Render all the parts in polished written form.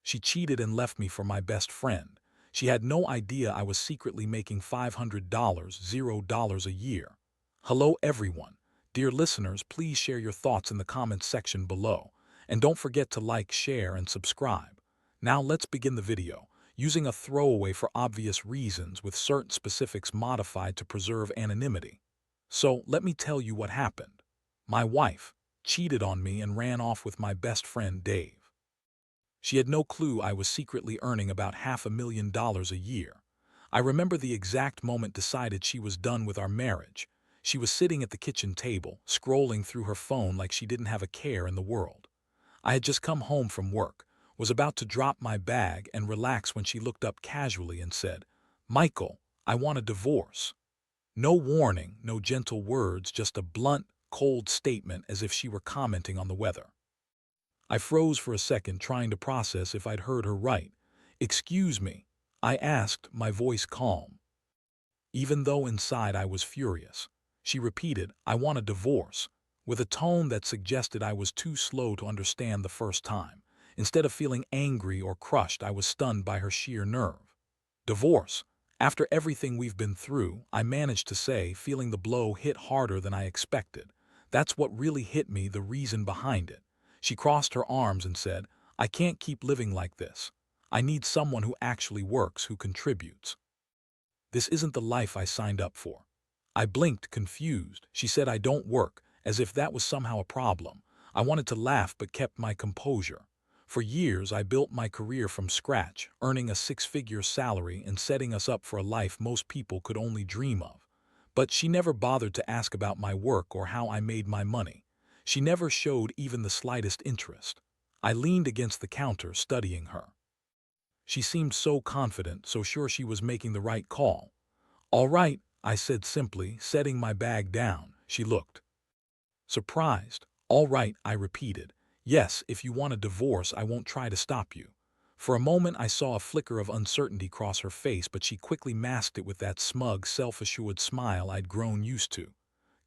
She cheated and left me for my best friend. She had no idea I was secretly making $500, $0 a year. Hello everyone. Dear listeners, please share your thoughts in the comments section below. And don't forget to like, share, and subscribe. Now let's begin the video, using a throwaway for obvious reasons with certain specifics modified to preserve anonymity. So let me tell you what happened. My wife cheated on me and ran off with my best friend Dave. She had no clue I was secretly earning about $500,000 a year. I remember the exact moment decided she was done with our marriage. She was sitting at the kitchen table, scrolling through her phone like she didn't have a care in the world. I had just come home from work, was about to drop my bag and relax when she looked up casually and said, "Michael, I want a divorce." No warning, no gentle words, just a blunt, cold statement as if she were commenting on the weather. I froze for a second, trying to process if I'd heard her right. "Excuse me," I asked, my voice calm, even though inside I was furious. She repeated, "I want a divorce," with a tone that suggested I was too slow to understand the first time. Instead of feeling angry or crushed, I was stunned by her sheer nerve. "Divorce? After everything we've been through," I managed to say, feeling the blow hit harder than I expected. That's what really hit me, the reason behind it. She crossed her arms and said, "I can't keep living like this. I need someone who actually works, who contributes. This isn't the life I signed up for." I blinked, confused. She said I don't work, as if that was somehow a problem. I wanted to laugh but kept my composure. For years, I built my career from scratch, earning a six-figure salary and setting us up for a life most people could only dream of. But she never bothered to ask about my work or how I made my money. She never showed even the slightest interest. I leaned against the counter, studying her. She seemed so confident, so sure she was making the right call. "All right," I said simply, setting my bag down. She looked surprised. "All right," I repeated. "Yes, if you want a divorce, I won't try to stop you." For a moment I saw a flicker of uncertainty cross her face, but she quickly masked it with that smug, self-assured smile I'd grown used to.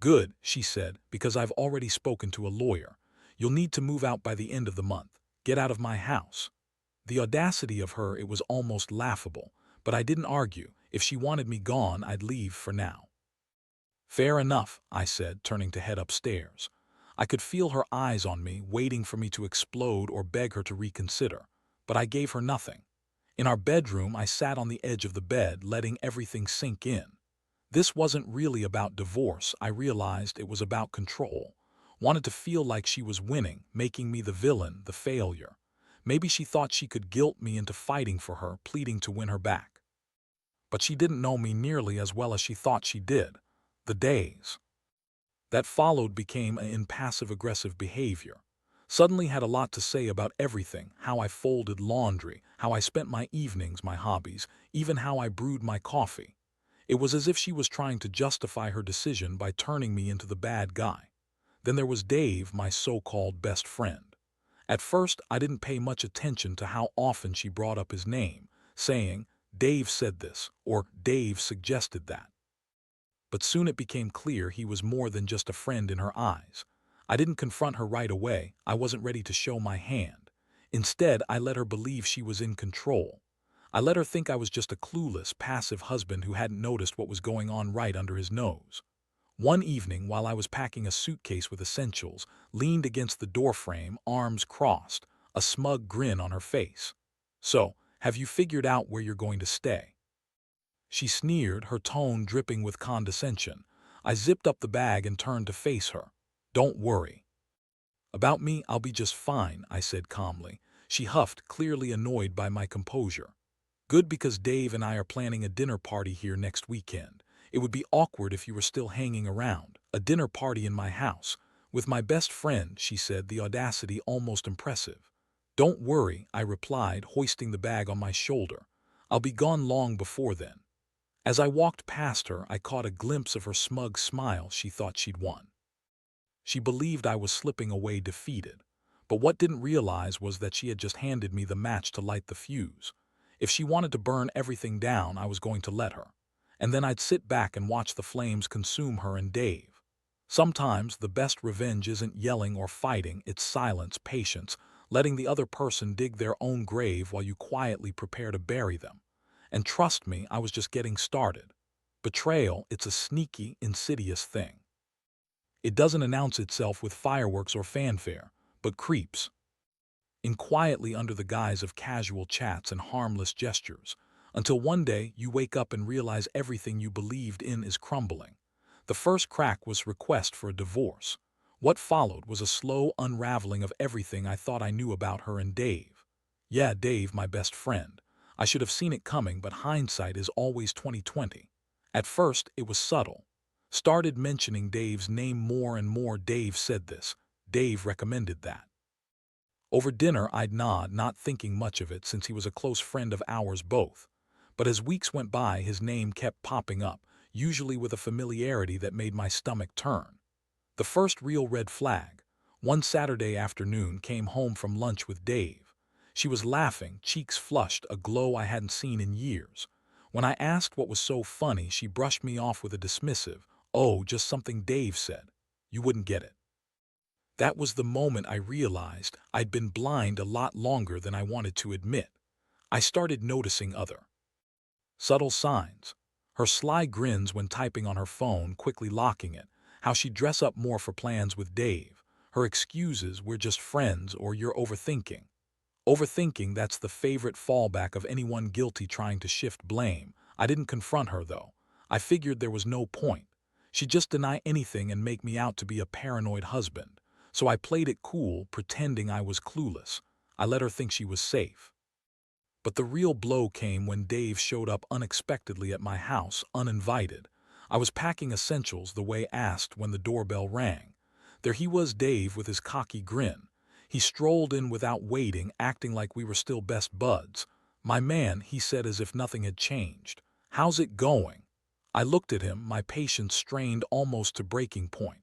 "Good," she said, "because I've already spoken to a lawyer. You'll need to move out by the end of the month. Get out of my house." The audacity of her, it was almost laughable, but I didn't argue. If she wanted me gone, I'd leave for now. "Fair enough," I said, turning to head upstairs. I could feel her eyes on me, waiting for me to explode or beg her to reconsider, but I gave her nothing. In our bedroom, I sat on the edge of the bed, letting everything sink in. This wasn't really about divorce. I realized it was about control. Wanted to feel like she was winning, making me the villain, the failure. Maybe she thought she could guilt me into fighting for her, pleading to win her back. But she didn't know me nearly as well as she thought she did. The days that followed became in passive-aggressive behavior. Suddenly had a lot to say about everything: how I folded laundry, how I spent my evenings, my hobbies, even how I brewed my coffee. It was as if she was trying to justify her decision by turning me into the bad guy. Then there was Dave, my so-called best friend. At first, I didn't pay much attention to how often she brought up his name, saying, "Dave said this," or "Dave suggested that." But soon it became clear he was more than just a friend in her eyes. I didn't confront her right away. I wasn't ready to show my hand. Instead, I let her believe she was in control. I let her think I was just a clueless, passive husband who hadn't noticed what was going on right under his nose. One evening, while I was packing a suitcase with essentials, leaned against the doorframe, arms crossed, a smug grin on her face. "So, have you figured out where you're going to stay?" She sneered, her tone dripping with condescension. I zipped up the bag and turned to face her. "Don't worry about me, I'll be just fine," I said calmly. She huffed, clearly annoyed by my composure. "Good, because Dave and I are planning a dinner party here next weekend. It would be awkward if you were still hanging around." "A dinner party in my house? With my best friend," she said, the audacity almost impressive. "Don't worry," I replied, hoisting the bag on my shoulder. "I'll be gone long before then." As I walked past her, I caught a glimpse of her smug smile. She thought she'd won. She believed I was slipping away defeated. But what didn't realize was that she had just handed me the match to light the fuse. If she wanted to burn everything down, I was going to let her. And then I'd sit back and watch the flames consume her and Dave. Sometimes the best revenge isn't yelling or fighting, it's silence, patience, letting the other person dig their own grave while you quietly prepare to bury them. And trust me, I was just getting started. Betrayal, it's a sneaky, insidious thing. It doesn't announce itself with fireworks or fanfare, but creeps in quietly under the guise of casual chats and harmless gestures, until one day you wake up and realize everything you believed in is crumbling. The first crack was request for a divorce. What followed was a slow unraveling of everything I thought I knew about her and Dave. Yeah, Dave, my best friend. I should have seen it coming, but hindsight is always 20/20. At first, it was subtle. Started mentioning Dave's name more and more. Dave said this. Dave recommended that. Over dinner, I'd nod, not thinking much of it since he was a close friend of ours both. But as weeks went by, his name kept popping up, usually with a familiarity that made my stomach turn. The first real red flag. One Saturday afternoon, came home from lunch with Dave. She was laughing, cheeks flushed, a glow I hadn't seen in years. When I asked what was so funny, she brushed me off with a dismissive, "Oh, just something Dave said. You wouldn't get it." That was the moment I realized I'd been blind a lot longer than I wanted to admit. I started noticing other subtle signs. Her sly grins when typing on her phone, quickly locking it, how she'd dress up more for plans with Dave, her excuses, "we're just friends" or "you're overthinking." Overthinking, that's the favorite fallback of anyone guilty trying to shift blame. I didn't confront her, though. I figured there was no point. She'd just deny anything and make me out to be a paranoid husband. So I played it cool, pretending I was clueless. I let her think she was safe. But the real blow came when Dave showed up unexpectedly at my house, uninvited. I was packing essentials the way asked when the doorbell rang. There he was, Dave, with his cocky grin. He strolled in without waiting, acting like we were still best buds. "My man," he said as if nothing had changed. "How's it going?" I looked at him, my patience strained almost to breaking point.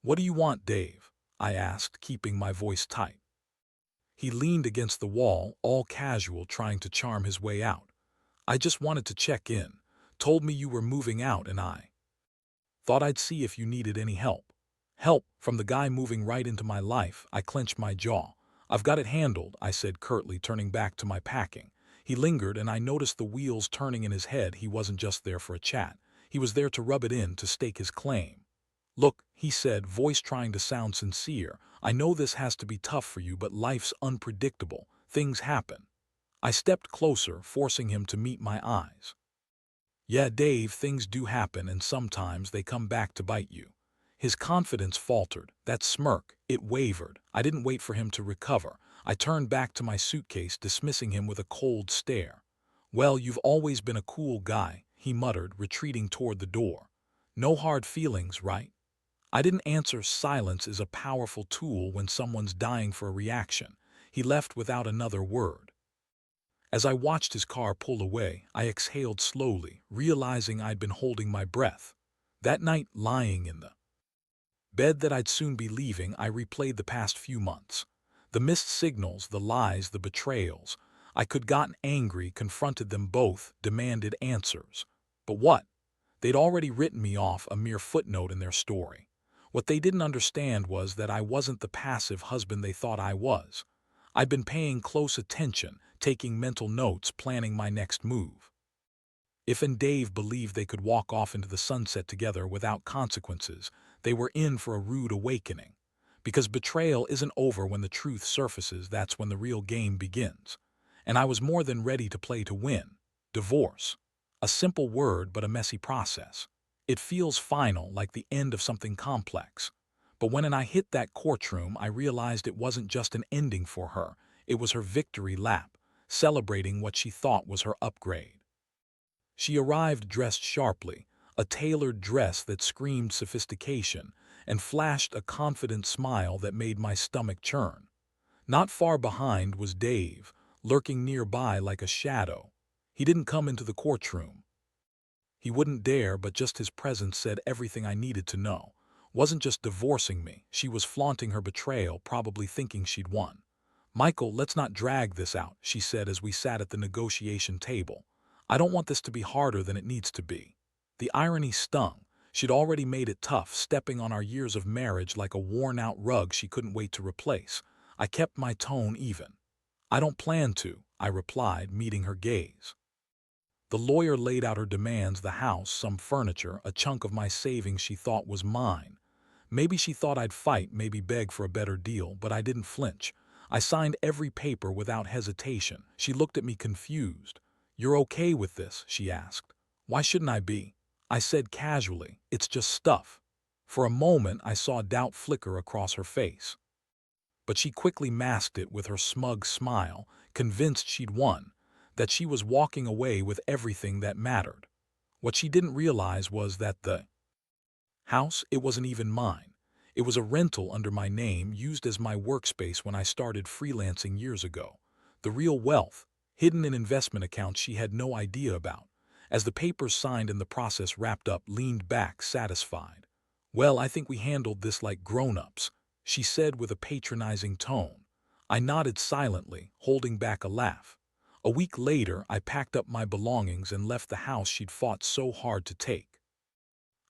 "What do you want, Dave?" I asked, keeping my voice tight. He leaned against the wall, all casual, trying to charm his way out. "I just wanted to check in. Told me you were moving out and I thought I'd see if you needed any help." Help from the guy moving right into my life. I clenched my jaw. "I've got it handled," I said curtly, turning back to my packing. He lingered, and I noticed the wheels turning in his head. He wasn't just there for a chat. He was there to rub it in, to stake his claim. "Look," he said, voice trying to sound sincere, "I know this has to be tough for you, but life's unpredictable. Things happen." I stepped closer, forcing him to meet my eyes. "Yeah, Dave, things do happen, and sometimes they come back to bite you." His confidence faltered. That smirk, it wavered. I didn't wait for him to recover. I turned back to my suitcase, dismissing him with a cold stare. "Well, you've always been a cool guy," he muttered, retreating toward the door. "No hard feelings, right?" I didn't answer. Silence is a powerful tool when someone's dying for a reaction. He left without another word. As I watched his car pull away, I exhaled slowly, realizing I'd been holding my breath. That night, lying in the bed that I'd soon be leaving, I replayed the past few months. The missed signals, the lies, the betrayals. I could gotten angry, confronted them both, demanded answers. But what? They'd already written me off, a mere footnote in their story. What they didn't understand was that I wasn't the passive husband they thought I was. I'd been paying close attention, taking mental notes, planning my next move. If and Dave believed they could walk off into the sunset together without consequences, they were in for a rude awakening. Because betrayal isn't over when the truth surfaces, that's when the real game begins. And I was more than ready to play to win. Divorce. A simple word, but a messy process. It feels final, like the end of something complex. But when I hit that courtroom, I realized it wasn't just an ending for her. It was her victory lap, celebrating what she thought was her upgrade. She arrived dressed sharply, a tailored dress that screamed sophistication, and flashed a confident smile that made my stomach churn. Not far behind was Dave, lurking nearby like a shadow. He didn't come into the courtroom. He wouldn't dare, but just his presence said everything I needed to know. Wasn't just divorcing me, she was flaunting her betrayal, probably thinking she'd won. "Michael, let's not drag this out," she said as we sat at the negotiation table. "I don't want this to be harder than it needs to be." The irony stung. She'd already made it tough, stepping on our years of marriage like a worn-out rug she couldn't wait to replace. I kept my tone even. "I don't plan to," I replied, meeting her gaze. The lawyer laid out her demands: the house, some furniture, a chunk of my savings she thought was mine. Maybe she thought I'd fight, maybe beg for a better deal, but I didn't flinch. I signed every paper without hesitation. She looked at me confused. "You're okay with this?" she asked. "Why shouldn't I be?" I said casually, "It's just stuff." For a moment, I saw doubt flicker across her face. But she quickly masked it with her smug smile, convinced she'd won, that she was walking away with everything that mattered. What she didn't realize was that the house, it wasn't even mine. It was a rental under my name, used as my workspace when I started freelancing years ago. The real wealth, hidden in investment accounts she had no idea about. As the papers signed and the process wrapped up, leaned back, satisfied. "Well, I think we handled this like grown-ups," she said with a patronizing tone. I nodded silently, holding back a laugh. A week later, I packed up my belongings and left the house she'd fought so hard to take.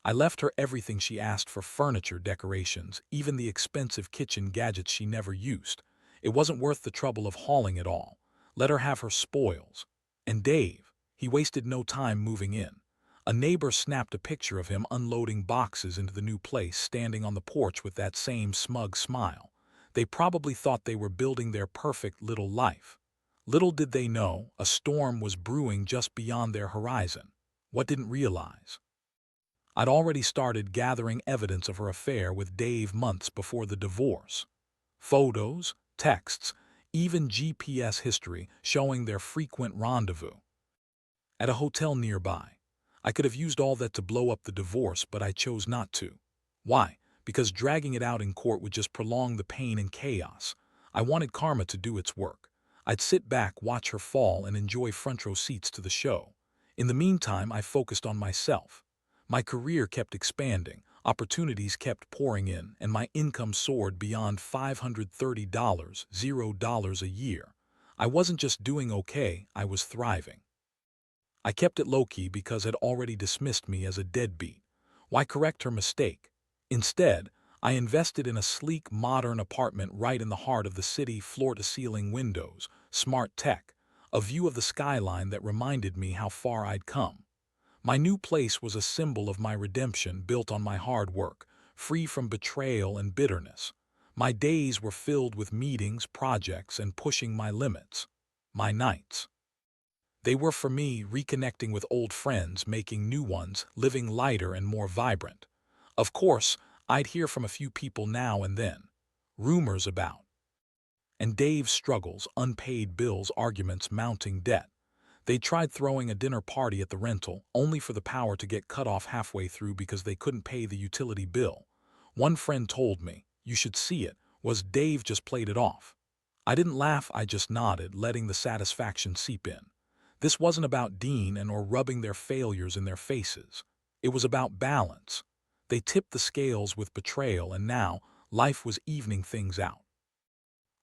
I left her everything she asked for: furniture, decorations, even the expensive kitchen gadgets she never used. It wasn't worth the trouble of hauling it all. Let her have her spoils. And Dave, he wasted no time moving in. A neighbor snapped a picture of him unloading boxes into the new place, standing on the porch with that same smug smile. They probably thought they were building their perfect little life. Little did they know, a storm was brewing just beyond their horizon. What didn't realize? I'd already started gathering evidence of her affair with Dave months before the divorce. Photos, texts, even GPS history showing their frequent rendezvous at a hotel nearby. I could have used all that to blow up the divorce, but I chose not to. Why? Because dragging it out in court would just prolong the pain and chaos. I wanted karma to do its work. I'd sit back, watch her fall, and enjoy front row seats to the show. In the meantime, I focused on myself. My career kept expanding, opportunities kept pouring in, and my income soared beyond $530, $0 a year. I wasn't just doing okay, I was thriving. I kept it low-key because had already dismissed me as a deadbeat. Why correct her mistake? Instead, I invested in a sleek, modern apartment right in the heart of the city: floor-to-ceiling windows, smart tech, a view of the skyline that reminded me how far I'd come. My new place was a symbol of my redemption, built on my hard work, free from betrayal and bitterness. My days were filled with meetings, projects, and pushing my limits. My nights, they were for me reconnecting with old friends, making new ones, living lighter and more vibrant. Of course, I'd hear from a few people now and then. Rumors about and Dave's struggles, unpaid bills, arguments, mounting debt. They tried throwing a dinner party at the rental, only for the power to get cut off halfway through because they couldn't pay the utility bill. One friend told me, "You should see it. Was Dave just played it off?" I didn't laugh, I just nodded, letting the satisfaction seep in. This wasn't about Dean and or rubbing their failures in their faces. It was about balance. They tipped the scales with betrayal, and now life was evening things out.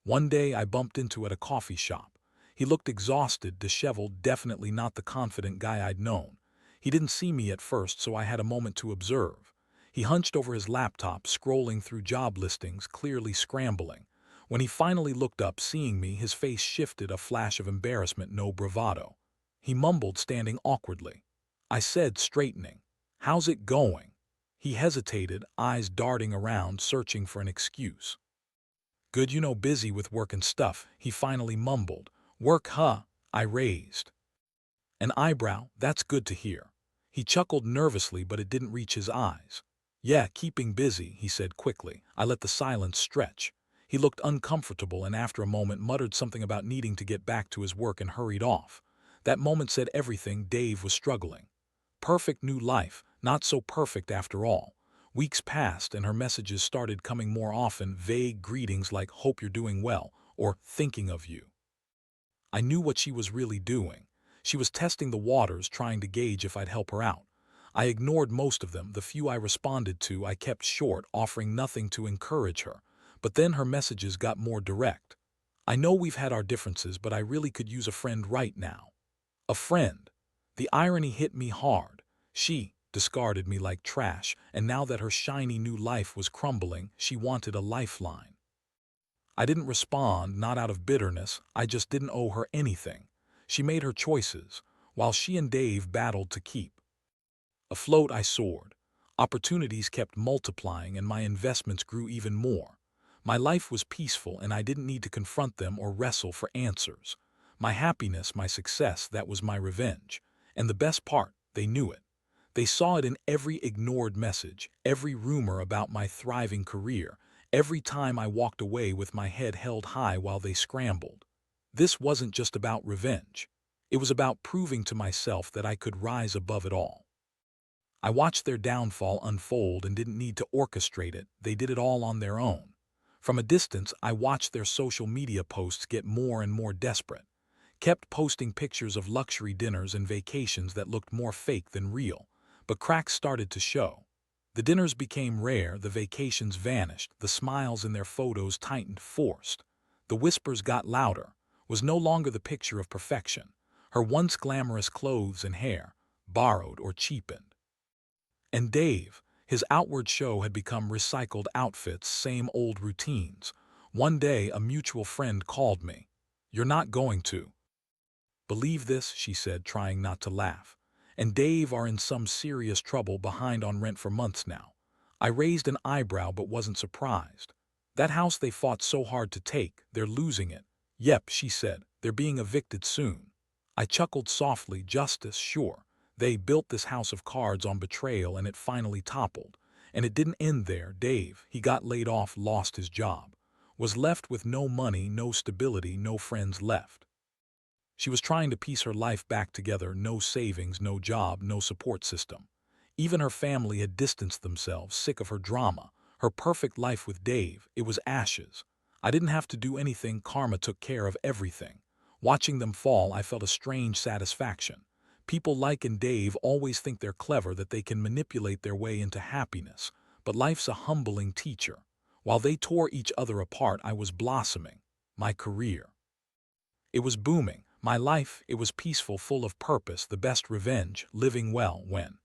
One day I bumped into at a coffee shop. He looked exhausted, disheveled, definitely not the confident guy I'd known. He didn't see me at first, so I had a moment to observe. He hunched over his laptop, scrolling through job listings, clearly scrambling. When he finally looked up, seeing me, his face shifted, a flash of embarrassment, no bravado. He mumbled, standing awkwardly. I said, straightening, "How's it going?" He hesitated, eyes darting around, searching for an excuse. "Good, busy with work and stuff," he finally mumbled. "Work, huh?" I raised an eyebrow. "That's good to hear." He chuckled nervously, but it didn't reach his eyes. "Yeah, keeping busy," he said quickly. I let the silence stretch. He looked uncomfortable and after a moment muttered something about needing to get back to his work and hurried off. That moment said everything. Dave was struggling. Perfect new life, not so perfect after all. Weeks passed and her messages started coming more often, vague greetings like "hope you're doing well" or "thinking of you." I knew what she was really doing. She was testing the waters, trying to gauge if I'd help her out. I ignored most of them. The few I responded to, I kept short, offering nothing to encourage her. But then her messages got more direct. "I know we've had our differences, but I really could use a friend right now." A friend. The irony hit me hard. She discarded me like trash, and now that her shiny new life was crumbling, she wanted a lifeline. I didn't respond, not out of bitterness, I just didn't owe her anything. She made her choices, while she and Dave battled to keep. Afloat I soared. Opportunities kept multiplying and my investments grew even more. My life was peaceful and I didn't need to confront them or wrestle for answers. My happiness, my success, that was my revenge. And the best part, they knew it. They saw it in every ignored message, every rumor about my thriving career, every time I walked away with my head held high while they scrambled. This wasn't just about revenge. It was about proving to myself that I could rise above it all. I watched their downfall unfold and didn't need to orchestrate it, they did it all on their own. From a distance, I watched their social media posts get more and more desperate, kept posting pictures of luxury dinners and vacations that looked more fake than real, but cracks started to show. The dinners became rare, the vacations vanished, the smiles in their photos tightened forced. The whispers got louder, was no longer the picture of perfection, her once glamorous clothes and hair, borrowed or cheapened. And Dave, his outward show had become recycled outfits, same old routines. One day, a mutual friend called me. "You're not going to believe this," she said, trying not to laugh. "And Dave are in some serious trouble, behind on rent for months now." I raised an eyebrow but wasn't surprised. "That house they fought so hard to take, they're losing it." "Yep," she said, "they're being evicted soon." I chuckled softly. "Justice, sure. They built this house of cards on betrayal and it finally toppled. And it didn't end there. Dave, he got laid off, lost his job. Was left with no money, no stability, no friends left. She was trying to piece her life back together, no savings, no job, no support system. Even her family had distanced themselves, sick of her drama. Her perfect life with Dave, it was ashes. I didn't have to do anything, karma took care of everything. Watching them fall, I felt a strange satisfaction. People like Dave always think they're clever, that they can manipulate their way into happiness. But life's a humbling teacher. While they tore each other apart, I was blossoming. My career, it was booming. My life, it was peaceful, full of purpose, the best revenge, living well. When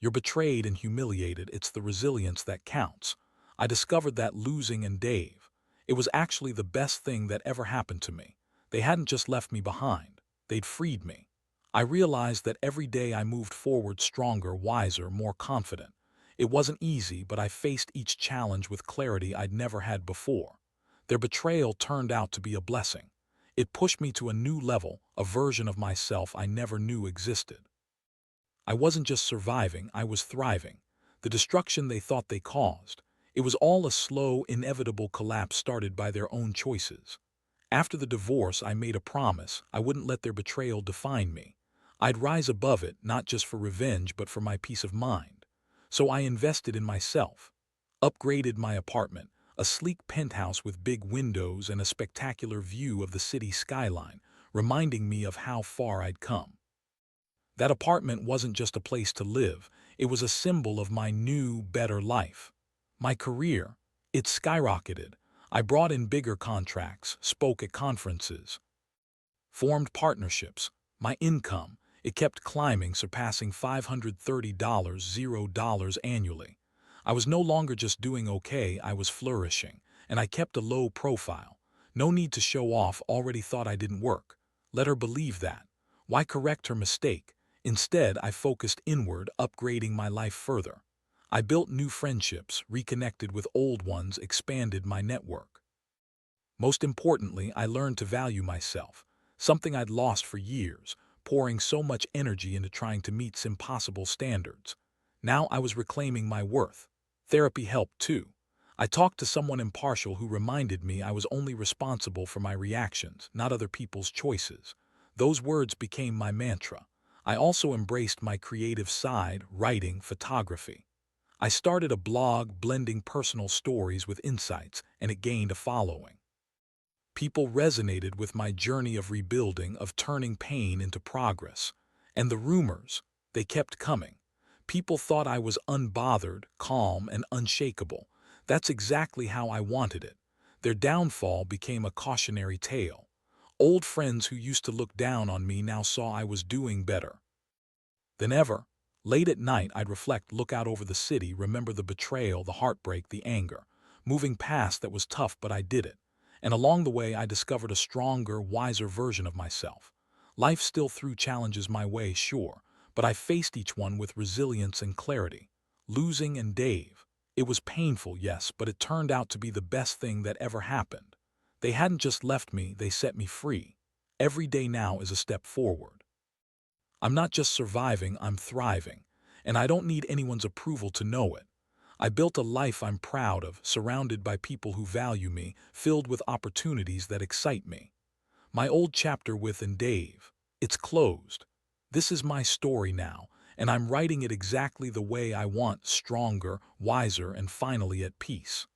you're betrayed and humiliated, it's the resilience that counts. I discovered that losing Dave, it was actually the best thing that ever happened to me. They hadn't just left me behind, they'd freed me. I realized that every day I moved forward stronger, wiser, more confident. It wasn't easy, but I faced each challenge with clarity I'd never had before. Their betrayal turned out to be a blessing. It pushed me to a new level, a version of myself I never knew existed. I wasn't just surviving, I was thriving. The destruction they thought they caused, it was all a slow, inevitable collapse started by their own choices. After the divorce, I made a promise I wouldn't let their betrayal define me. I'd rise above it, not just for revenge, but for my peace of mind. So I invested in myself, upgraded my apartment, a sleek penthouse with big windows and a spectacular view of the city skyline, reminding me of how far I'd come. That apartment wasn't just a place to live, it was a symbol of my new, better life. My career, it skyrocketed. I brought in bigger contracts, spoke at conferences, formed partnerships. My income, it kept climbing, surpassing $530 annually. I was no longer just doing okay, I was flourishing, and I kept a low profile. No need to show off, already thought I didn't work. Let her believe that. Why correct her mistake? Instead, I focused inward, upgrading my life further. I built new friendships, reconnected with old ones, expanded my network. Most importantly, I learned to value myself, something I'd lost for years, pouring so much energy into trying to meet impossible standards. Now I was reclaiming my worth. Therapy helped too. I talked to someone impartial who reminded me I was only responsible for my reactions, not other people's choices. Those words became my mantra. I also embraced my creative side, writing, photography. I started a blog blending personal stories with insights, and it gained a following. People resonated with my journey of rebuilding, of turning pain into progress. And the rumors, they kept coming. People thought I was unbothered, calm, and unshakable. That's exactly how I wanted it. Their downfall became a cautionary tale. Old friends who used to look down on me now saw I was doing better than ever. Late at night, I'd reflect, look out over the city, remember the betrayal, the heartbreak, the anger. Moving past that was tough, but I did it. And along the way, I discovered a stronger, wiser version of myself. Life still threw challenges my way, sure, but I faced each one with resilience and clarity. Losing and Dave. It was painful, yes, but it turned out to be the best thing that ever happened. They hadn't just left me, they set me free. Every day now is a step forward. I'm not just surviving, I'm thriving. And I don't need anyone's approval to know it. I built a life I'm proud of, surrounded by people who value me, filled with opportunities that excite me. My old chapter with and Dave, it's closed. This is my story now, and I'm writing it exactly the way I want, stronger, wiser, and finally at peace.